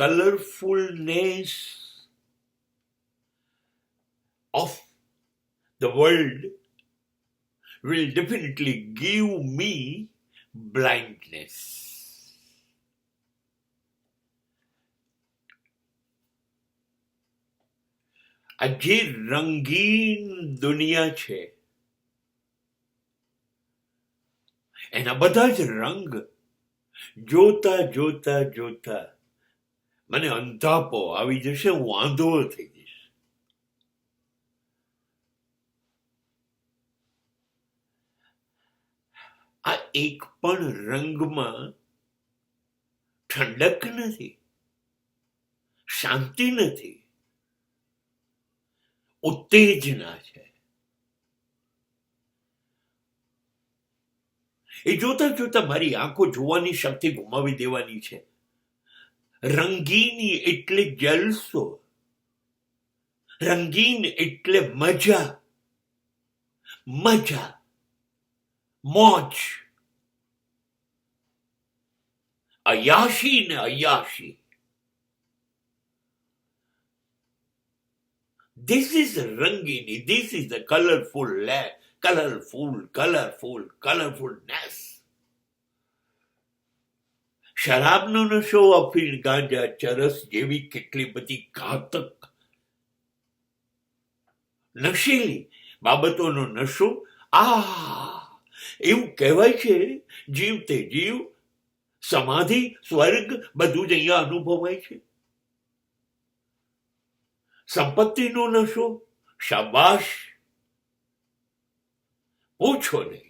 colorfulness of the world will definitely give me blindness. આ જે રંગીન દુનિયા છે એના બધા જ રંગ જોતા જોતા જોતા મને અંધાપો આવી જશે, હું આંધળો થઈ જઈશ. આ એક પણ રંગમાં ઠંડક નથી, શાંતિ નથી, ઉત્તેજના છે. એ જોતા જોતા મારી આંખો જોવાની શક્તિ ગુમાવી દેવાની છે. રંગીની એટલે જલસો, રંગીન એટલે મજા, મજા, મોજ, અયાશી ને અયાશી. This is Rangini, this is the colorfulness. શરાબનો નશો, અફીણ, ગાંજા, ચરસ જેવી કેટલી બધી ઘાતક નશીલી બાબતોનો નશો. એવું કહેવાય છે જીવ તે જીવ, સમાધિ, સ્વર્ગ બધું જ અહીંયા અનુભવાય છે. સંપત્તિનો નશો, શાબાશ, પૂછો નહીં.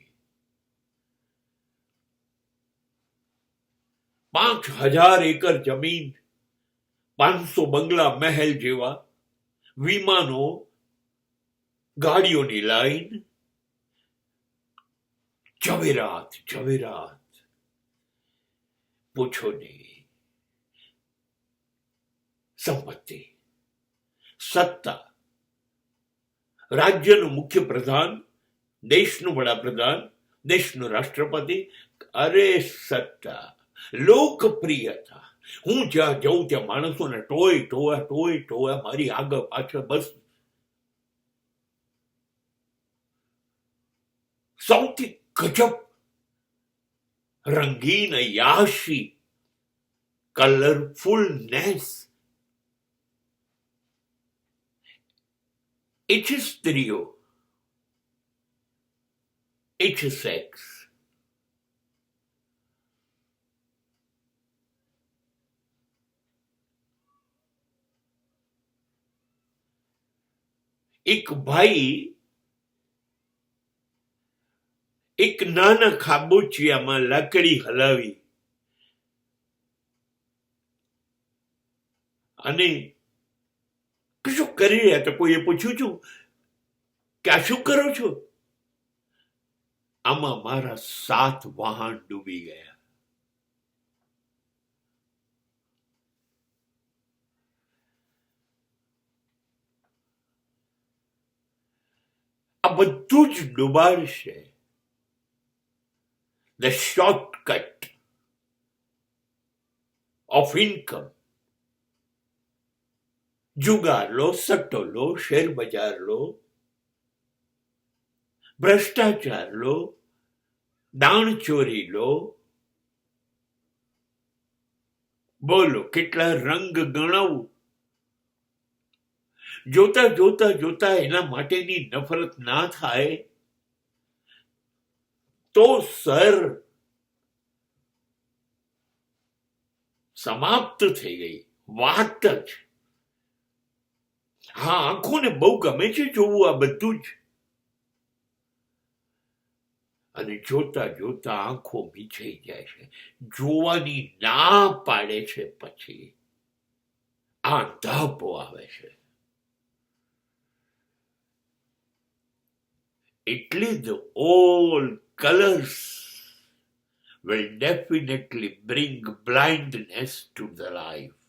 5,000 એકર જમીન, 500 બંગલા, મહેલ જેવા વિમાનો, ગાડીઓની લાઈન, ઝવેરાત ઝવેરાત, પૂછો નહીં. સંપત્તિ, સત્તા, રાજ્યનું મુખ્ય પ્રધાન, દેશનું વડાપ્રધાન, દેશનો રાષ્ટ્રપતિ, અરે સત્તા, લોકપ્રિયતા. હું જ્યાં જઉં ત્યાં માણસોને ટોય મારી આગળ પાછળ. બસ સૌથી ગજબ રંગીન અયાશી, કલરફુલનેસ. એ છે સ્ત્રીઓ, એ છે સેક્સ. એક ભાઈ એક નાના ખાબોચિયામાં લાકડી હલાવી અને કશું કરી રહ્યા તો કોઈએ પૂછ્યું છું કે આ શું કરો છો? આમાં મારા 7 વાહન ડૂબી ગયા. આ બધું જ ડૂબાડશે. The shortcut of income. જુગાર લો, સટ્ટો લો, શેર બજાર લો, ભ્રષ્ટાચાર લો, દાણચોરી લો. બોલો કેટલા રંગ ગણાવું? જોતા જોતા જોતા એના માટેની નફરત ના થાય તો સર સમાપ્ત થઈ ગઈ વાત જ. હા, આંખોને બહુ ગમે છે જોવું આ બધું જ. અને જોતા જોતા આંખો મીચાઈ જાય છે, જોવાની ના પાડે છે. પછી આંધાપો આવે છે. એટલે the all colors will definitely bring blindness to the life.